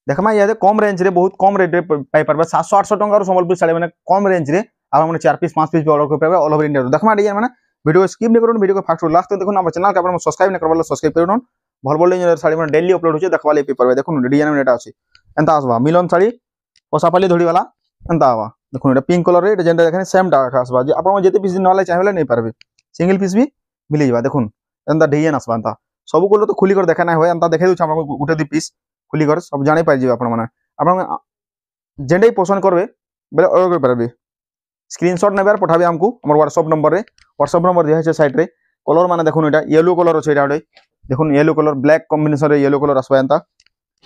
देखमा ये कम रेंज रे बहुत कम रेट रे पाई परबे 700 800 टंका संबलपुर साड़ी माने कम रेंज रे आप माने 4 पीस 5 पीस भी ऑर्डर कर पाबे ऑल ओवर इंडिया देखमा डिजाइन माने वीडियो स्किप नहीं करूँ वीडियो को फास्ट लास्ट तक देखो चैनल के आप सब्सक्राइब नहीं करबा सब्सक्राइब करूँ भल भल डिजाइन साड़ी माने डेली अपलोड होचे देखबा ले पेपर देखो डिजाइन में एटा अछि एंता आसबा मिलन साड़ी पोसापाली धोड़ी वाला एंता आवा देखो एटा पिंक कलर रे जेंटा देखने सेम टा आसबा जे आप जेते पीस न वाले चाहेले नहीं पारबे सिंगल पीस भी मिल जाबा देखो एंता डिजाइन आसबा एंता सब को तो खुली कर देखा ना होय एंता देखे दउ हम गुटे दि पीस खुली कर सब जाने पाइ जे आपण माने आपण जेंडे पसंद करबे बेले ऑर्डर कर पारबे स्क्रीनशॉट नेबार पठाबे हमको हमर व्हाट्सएप नंबर दिया है साइड रे कलर माने देखुन एटा येलो कलर अछि एटा ओडे देखुन येलो कलर ब्लैक कॉम्बिनेशन रे येलो कलर आसबा एंता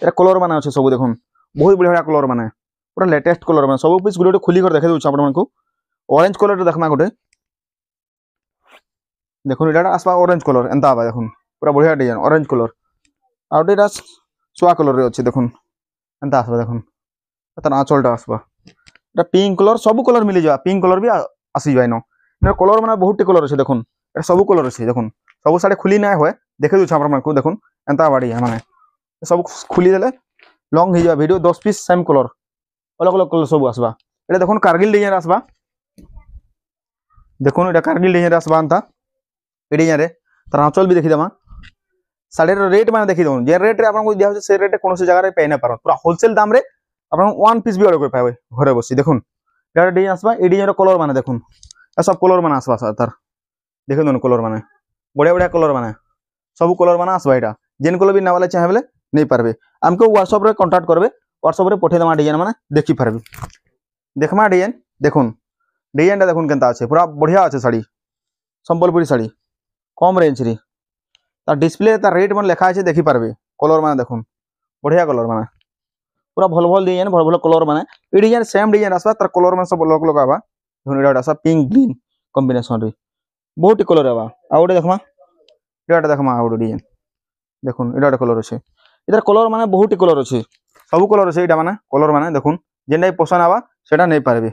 एटा कलर माने अछि सब देखुन बहुत बढ़िया कलर माने पूरा लेटेस्ट कलर माने सब पीस गुटे खुली कर देखे दउ आपण मानकू ऑरेंज कलर देखमा गुटे देखुन एटा आसबा ऑरेंज कलर एंता आबा देखुन पूरा बढ़िया डिजाइन ऑरेंज कलर आउटेटा सुआ कलर रे अछि देखुन एंता आसबा देखुन एता आंचलटा आसबा एटा पिंक कलर सब कलर मिल जा पिंक कलर भी आसी जाय न कलर माने बहुत कलर अछि देखुन एटा सब कलर अछि देखुन सब साडे खुली ना होय देखे दउ आपण मानकू देखुन एंता बाडी माने सब खुली देले लॉन्ग ही जा वीडियो 10 पीस सेम कलर अलग अलग कलर सब आसबा एटा देखुन कारगिल डिजाइन आसबा देखुन एटा कारगिल डिजाइन आसबा एंता ए डिजाइन रे तर आंचल भी देखि देमा साड़ी रेट माने देखि दउन जे रेट रे आपन को दिया होचे से रेट कोनो से जगह रे पेना पारो पूरा होलसेल दाम रे आपन वन पीस भी ऑर्डर कर पाबे घरे बसी देखुन एटा डिजाइन आसबा ए डिजाइन रो कलर माने देखुन ए सब कलर माने आसबा तार देखि दउन कलर माने बढ़िया बढ़िया कलर माने सब कलर माने आसबा एटा जेन कलर भी ना वाला चाहे बेले नहीं पारबे हमको व्हाट्सएप रे कांटेक्ट करबे व्हाट्सएप रे पठे दमा डिजाइन माने देखि पारबे देखमा डिजाइन देखुन डिजाइन देखुन केनता আছে पूरा बढ़िया আছে साड़ी संबलपुरी साड़ी कम रेंज रे तार डिस्प्ले तार रेट मन लिखा है देखि पारबे कलर माने देखुन बढ़िया कलर माने पूरा भल भल डिजाइन भल भल कलर माने ए डिजाइन सेम डिजाइन आसबा तार कलर माने सब अलग अलग आबा देखुन एटा आसा पिंक ग्रीन कॉम्बिनेशन रे बहुत कलर आबा आउटे देखमा एटा देखमा आउटे डिजाइन देखुन एटा कलर अछि इधर कलर माने बहुत कलर अछि सब कलर अछि एटा माने कलर माने देखुन जेनै पसंद आबा सेटा नै पारबे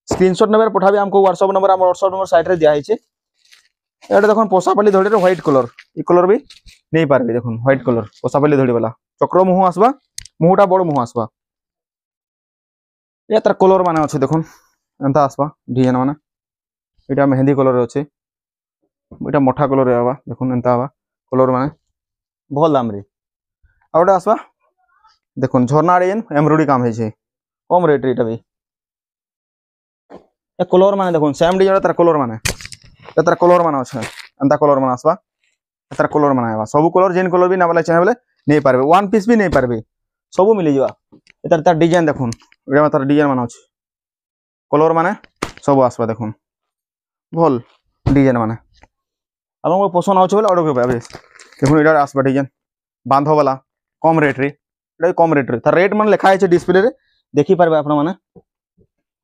स्क्रीनशॉट नंबर पठाबे हमको व्हाट्सएप नंबर हमर व्हाट्सएप नंबर साइड रे दिया है छे एटा देखुन पोसापाली धोड़ी रे व्हाइट कलर ई कलर भी नहीं पारबे देखुन व्हाइट कलर पोसापाली धोड़ी वाला चक्र मुह आसबा मुहटा बड़ मुह आसबा या तार कलर माने अछि देखुन एंता आसबा डिजाइन माने एटा मेहंदी कलर रे अछि एटा मोठा कलर रे आबा देखुन एंता आबा कलर माने भल दाम रे आउटा आसबा देखुन झरना डिजाइन एम्ब्रॉयडरी काम है छे कम रेट रे एटा भी ए कलर माने देखुन सेम डिजाइन तार कलर माने तार कलर माने अछि एंता कलर माने आसबा तार कलर माने आबा सब कलर जेन कलर भी ना वाला चाहे बेले नहीं पारबे वन पीस भी नहीं पारबे सब मिल जावा एतार तार डिजाइन देखुन एटा तार डिजाइन माने अछि कलर माने सब आसबा देखुन भल डिजाइन माने आपन पसंद आउछ बेले ऑर्डर कर पाबे देखुन एटा आसबा डिजाइन बांधो वाला कम रेट रे एटा कम रेट रे तार रेट माने लिखा है डिस्प्ले रे देखि पारबे आपन माने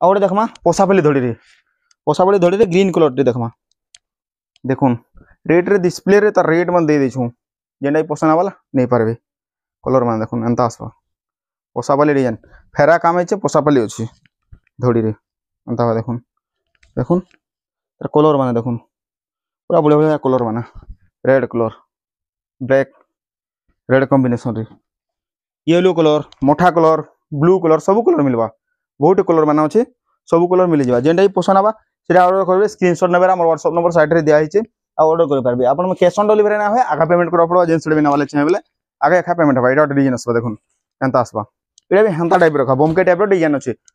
आउटे देखमा पोसापाली धोड़ी रे ग्रीन कलर रे देखमा देखुन रेट रे डिस्प्ले रे तार रेट मन दे देछु जेनै पसंद वाला नहीं पारबे कलर मान देखुन एंता आसबा पोसापाली डिजाइन फेरा काम है पोसापाली अछि धोड़ी रे एंता देखुन देखुन तार कलर माने देखुन पूरा बढ़िया बढ़िया कलर माने red colour black red combination रे येलो कलर मोठा कलर ब्लू कलर सब कलर मिलबा बहुत कलर माने अछि सब कलर मिल जाबा जेंडा पसंद आबा सेटा ऑर्डर करबे स्क्रीनशॉट नेबे हमर व्हाट्सएप नंबर साइड रे दिया है छे आ ऑर्डर कर पारबे आपन में कैश ऑन डिलीवरी ना होय आगा पेमेंट करा पड़ो जेन सेडे बिना वाले चाहे बेले आगे एखा पेमेंट होबा एटा डिजाइन आसबा देखुन एंता आसबा एटा भी हंता टाइप रखा बमके टाइप रो डिजाइन अछि